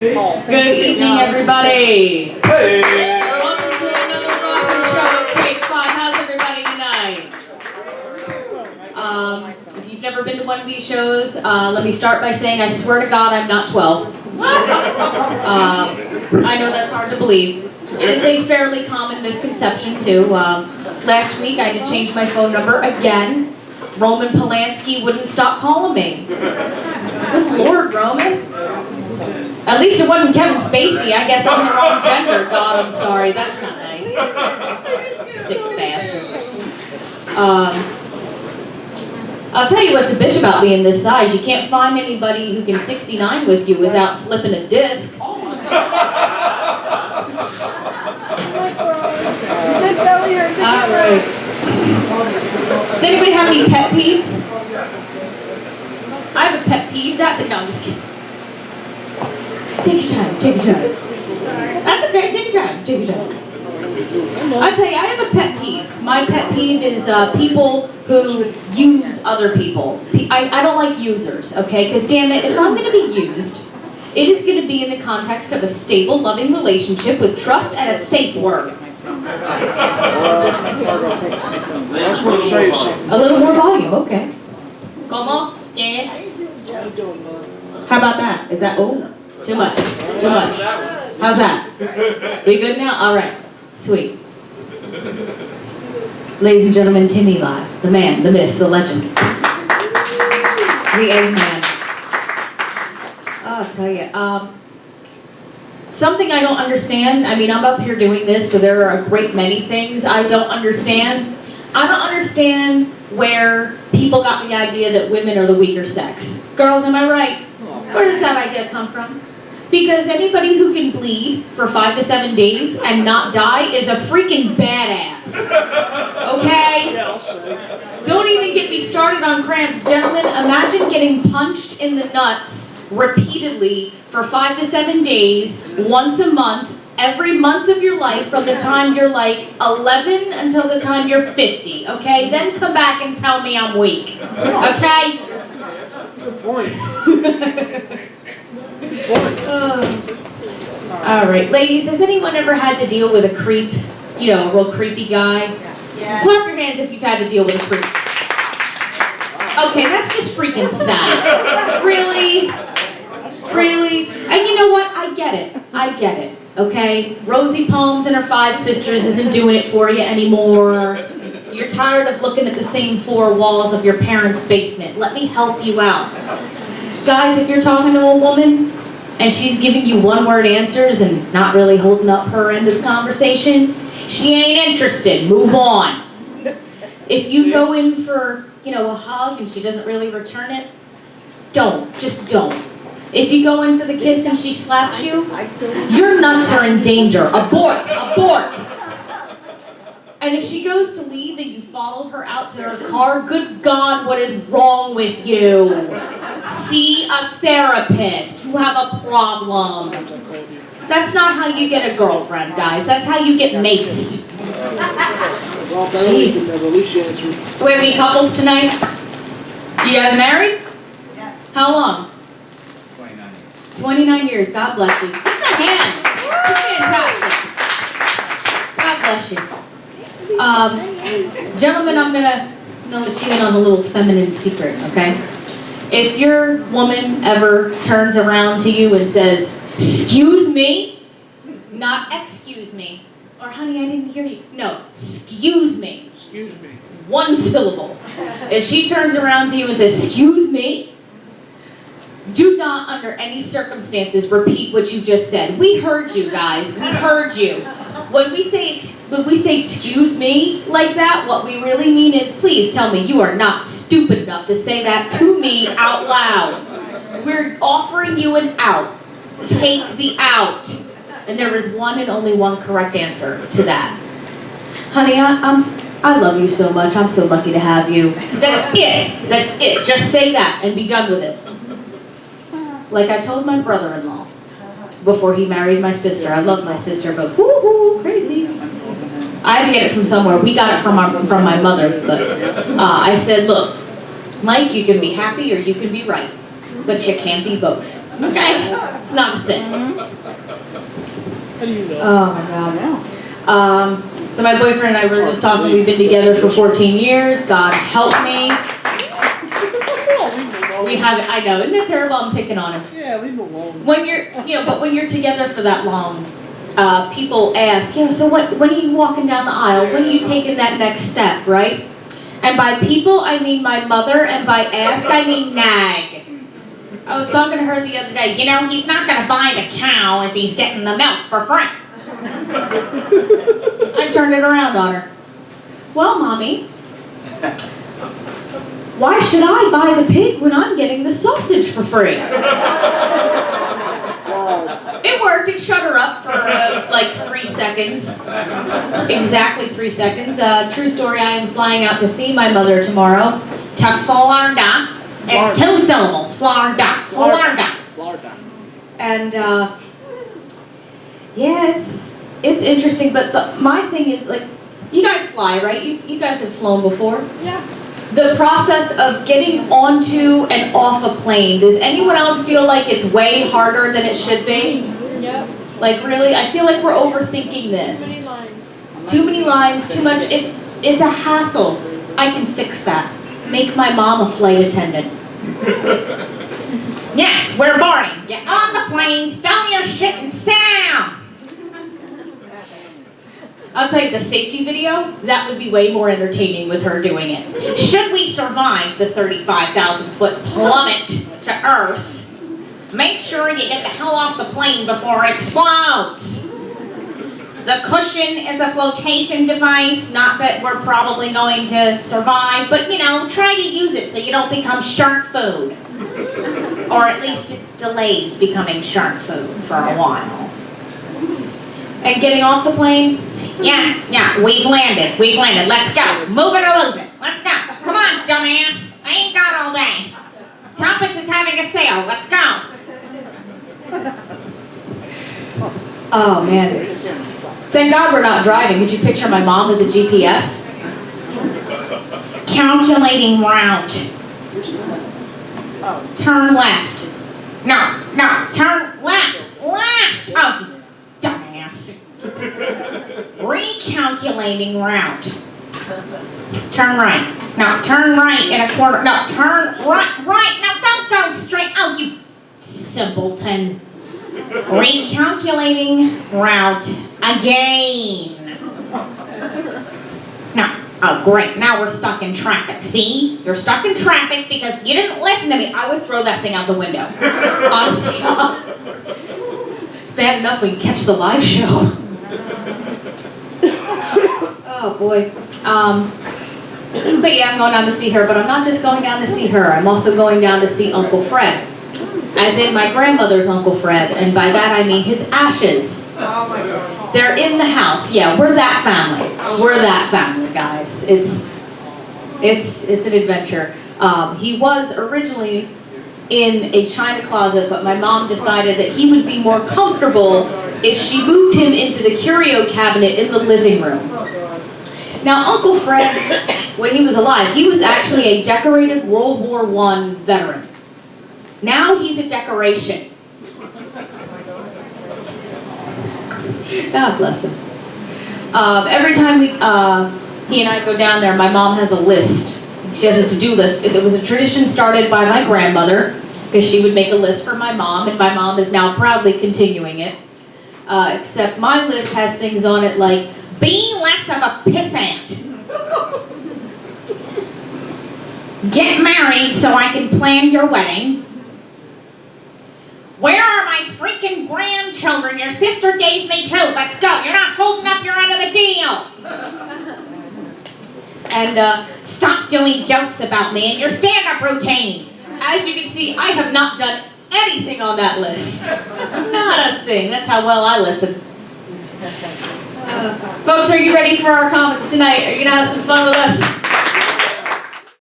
Good evening, everybody. Hey! Welcome to another rockin' show at Take 5. How's everybody tonight? If you've never been to one of these shows, let me start by saying I swear to God I'm not 12. I know that's hard to believe. It is a fairly common misconception, too. Last week I had to change my phone number again. Roman Polanski wouldn't stop calling me. Good Lord, Roman. At least it wasn't Kevin Spacey. I guess I'm the wrong gender. God, I'm sorry. That's not nice. Sick bastard. I'll tell you what's a bitch about being this size. You can't find anybody who can 69 with you without slipping a disc. Alright. Does anybody have any pet peeves? I have a pet peeve. No, I'm just kidding. Take your time, take your time. That's okay, take your time, take your time. I'll tell you, I have a pet peeve. My pet peeve is people who use other people. I don't like users, okay? Because damn it, if I'm going to be used, it is going to be in the context of a stable, loving relationship with trust and a safe word. A little more volume, okay. Como? Yeah. How about that? Is that, oh, too much, too much. How's that? We good now? All right, sweet. Ladies and gentlemen, Timmy Live, the man, the myth, the legend. The A-man. I'll tell you, something I don't understand. I mean, I'm up here doing this, so there are a great many things I don't understand. I don't understand where people got the idea that women are the weaker sex. Girls, am I right? Where does that idea come from? Because anybody who can bleed for 5 to 7 days and not die is a freaking badass. Okay? Don't even get me started on cramps. Gentlemen, imagine getting punched in the nuts repeatedly for 5 to 7 days, once a month, every month of your life from the time you're like 11 until the time you're 50, okay? Then come back and tell me I'm weak, okay? Good point. All right, ladies, has anyone ever had to deal with a creep? You know, a real creepy guy? Yeah. Clap your hands if you've had to deal with a creep. Okay, that's just freaking sad. Really? Really? And you know what? I get it. I get it. Okay? Rosie Palms and her 5 sisters isn't doing it for you anymore. You're tired of looking at the same 4 walls of your parents' basement. Let me help you out. Guys, if you're talking to a woman and she's giving you one-word answers and not really holding up her end of the conversation, she ain't interested. Move on. If you go in for, you know, a hug and she doesn't really return it, don't. Just don't. If you go in for the kiss and she slaps you, your nuts are in danger. Abort! Abort! And if she goes to leave and you follow her out to her car, good God, what is wrong with you? See a therapist. You have a problem. That's not how you get a girlfriend, guys. That's how you get maced. Jesus. Do we have any couples tonight? You guys married? Yes. How long? 29 years. God bless you. Give them a hand. It's fantastic. God bless you. Gentlemen, I'm gonna let you in on a little feminine secret, okay? If your woman ever turns around to you and says, "Excuse me," not "excuse me," or "honey, I didn't hear you." No, "excuse me." Excuse me. One syllable. If she turns around to you and says, "Excuse me," do not, under any circumstances, repeat what you just said. We heard you, guys. We heard you. When we say "excuse me" like that, what we really mean is, please tell me you are not stupid enough to say that to me out loud. We're offering you an out. Take the out. And there is one and only one correct answer to that. Honey, I love you so much. I'm so lucky to have you. That's it. That's it. Just say that and be done with it. Like I told my brother-in-law before he married my sister. I love my sister, but woo-hoo, crazy. I had to get it from somewhere. We got it from my mother, but I said, look, Mike, you can be happy or you can be right. but you can't be both. Okay? It's not a thing. How do you know? Oh my God. So my boyfriend and I were just talking. We've been together for 14 years. God help me. We haven't. I know. Isn't it terrible? I'm picking on him. Yeah, leave him alone. When you're, but when you're together for that long, people ask, so when are you walking down the aisle? When are you taking that next step, right? And by people, I mean my mother, and by ask, I mean nag. I was talking to her the other day. He's not going to buy the cow if he's getting the milk for free. I turned it around on her. Well, Mommy, why should I buy the pig when I'm getting the sausage for free? It worked. It shut her up for like 3 seconds. Exactly 3 seconds. True story, I am flying out to see my mother tomorrow to Florida. It's 2 syllables. Florida. Florida. And yeah, it's interesting, but my thing is, like, you guys fly, right? You guys have flown before? Yeah. The process of getting onto and off a plane, does anyone else feel like it's way harder than it should be? Yep. Like, really? I feel like we're overthinking this. Many lines. Too many lines, too much. It's a hassle. I can fix that. Make my mom a flight attendant. Yes, we're boarding. Get on the plane, stow your shit, and sit down. I'll tell you, the safety video, that would be way more entertaining with her doing it. Should we survive the 35,000-foot plummet to Earth, make sure you get the hell off the plane before it explodes. The cushion is a flotation device, not that we're probably going to survive, but try to use it so you don't become shark food. Or at least it delays becoming shark food for a while. And getting off the plane, yes, yeah, we've landed, let's go. Move it or lose it, let's go. Come on, dumbass, I ain't got all day. Toppets is having a sale, let's go. Oh man. Thank God we're not driving. Could you picture my mom as a GPS? Calculating route. Turn left. No, turn left. Left! Oh, you dumbass. Recalculating route. Turn right. No, turn right in a quarter. No, turn right. No, don't go straight. Oh, you simpleton. Recalculating route again. No. Oh, great. Now we're stuck in traffic. See? You're stuck in traffic because you didn't listen to me. I would throw that thing out the window. Honestly. It's bad enough we can catch the live show. Oh, boy. But yeah, I'm going down to see her. But I'm not just going down to see her. I'm also going down to see Uncle Fred. As in my grandmother's Uncle Fred, and by that I mean his ashes. Oh my God. They're in the house. Yeah, we're that family. We're that family, guys. It's an adventure. He was originally in a china closet, but my mom decided that he would be more comfortable if she moved him into the curio cabinet in the living room. Now, Uncle Fred, when he was alive, he was actually a decorated World War I veteran. Now he's a decoration. God bless him. Every time he and I go down there, my mom has a list. She has a to-do list. It was a tradition started by my grandmother, because she would make a list for my mom, and my mom is now proudly continuing it. Except my list has things on it like, be less of a pissant. Get married so I can plan your wedding. Where are my freaking grandchildren? Your sister gave me 2. Let's go. You're not holding up your end of the deal. And stop doing jokes about me in your stand-up routine. As you can see, I have not done anything on that list. Not a thing. That's how well I listen. Folks, are you ready for our comments tonight? Are you going to have some fun with us?